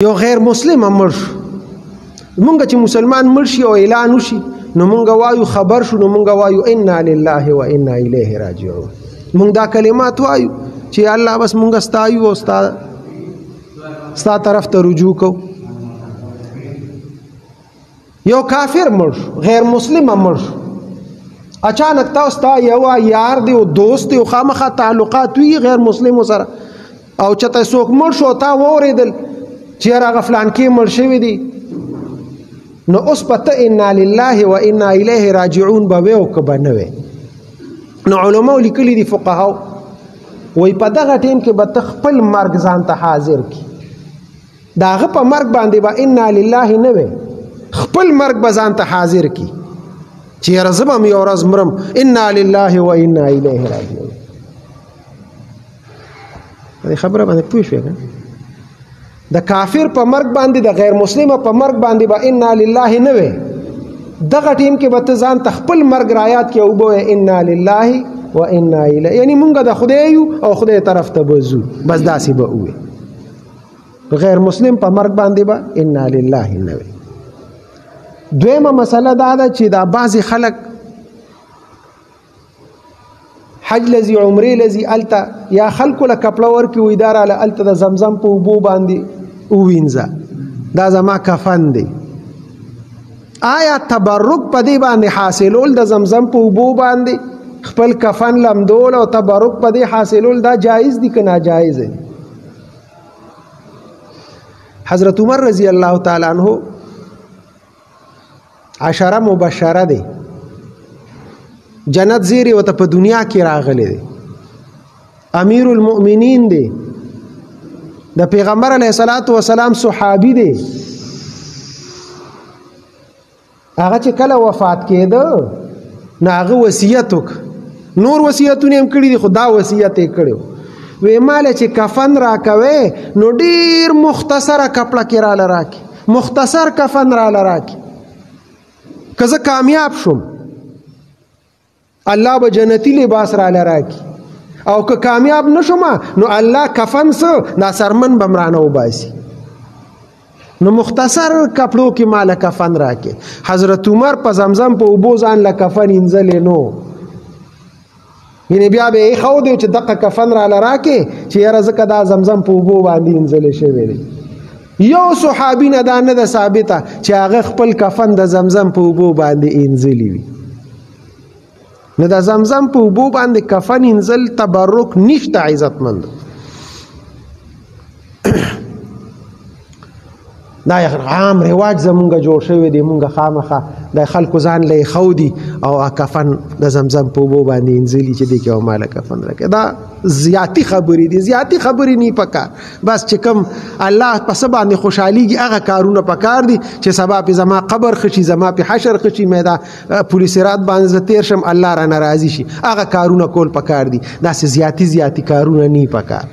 یو غیر مسلم مړ شو، مونږ چې مسلمان مړ شي او اعلان وشي نو مونږ وایو خبر شو، نو مونږ وایو انا لله و انا الیه راجعون. مونږ دا کلمات وایو چې الله بس مونږ ستایو او ستا طرف ته رجوع کو. یو کافر مړ شو، غیر مسلم مړ شو، اچانک تاسو ته یو یار دی او دوست دی او خامخا تعلقات وی غیر مسلم سره، او چته څوک مړ شو تا وریدل چې هغه فلان کې مړ شوی دی، نو اوس پته انا لله و انا الیه راجعون به وي او که به نه وي. نو علماء لیکلي دي فقهاو وایي په دغه ټیم کې به ته خپل مرګ ځان ته حاضر کړي، د هغه په مرګ باندې به انا لله نه وي، خپل مرګ به ځان ته حاضر کړي چې یاره زه به هم یو ورځ مرم، انا لله و انا الیه راجعون. دې خبره باندې پوه شوې که د کافر په مرګ باندې د غیر مسلمه په مرګ باندې به انا لله نه وي، دغه ټیم کې به ته ځان ته خپل مرګ رایات کې او به انا لله و انا الیه، یعنی مونږ د خدای یو او خدای طرف ته به ځو، بس داسې به ووي. غیر مسلم په مرګ باندې به انا لله نه وي. دویمه مسله دا ده چې دا بعضې خلک حج لذي عمره لذي الته یا خلکو له کپړه ورکړي وي دا راله الته د زمزم په اوبو باندې ووینځه، دا زما کفن دی. آیا تبرک په دې باندې حاصلول د زمزم په اوبو باندې خپل کفن لمدول او تبرک په دې حاصلول دا جایز دي که ناجایز دی؟ حضرت عمر رضی الله تعالی عنہ عشره مبشره دی، جنت زیری وته په دنیا کې راغلی دی، امیر المؤمنین دی، د پیغمبر علیه الصلاۃ والسلام صحابي دی. هغه چې کله وفات کېده نو هغه وصیت وکړ، نور وصیتونه هم کړي دي خو دا وصیت یې کړی وی مال چې کفن راکوي نو ډیر مختصره کپړه کې راله راکړي، مختصر کفن راله راکړي، که زه کامیاب شم الله به جنتی لباس راله راکړي، او که کامیاب نشم نو الله کفن څه دا سرمن به مرانه وباسي، نو مختصر کپړو کې مال کفن راکړي. حضرت عمر په زمزم په اوبو ځان له کفن انځلې نو، یعنې بیا به یې ښودی چې دغه کفن راله راکړي چې یاره ځکه دا زمزم په اوبو باندې انځلې شوی دی. یو صحابي نه دا نه ده ثابته چې هغه خپل کفن د زمزم په اوبو باندې انځلي وي. نو د زمزم په اوبو باندې کفن انځل تبرک نشته عزتمند. دا عام رواج زمونږ جوړ شوی دی، مونږ خامخا د خلکو ځان له خودي او کفن د زمزم په اوبو باندې انځلي چې دی کې او مال کفن راکړي. دا زیاتی خبرې دي، زیاتی خبرې نه پکار، بس چې کوم الله په څه باندې خوشحالېږي هغه کارونه پکار دي چې سبا پې زما قبر خشي، زما پې حشر خشي، میدا پولیس رات باندې زه تیر شم الله را ناراضي شي، هغه کارونه کول پکار دي، داسې زیاتی کارونه نه پکار.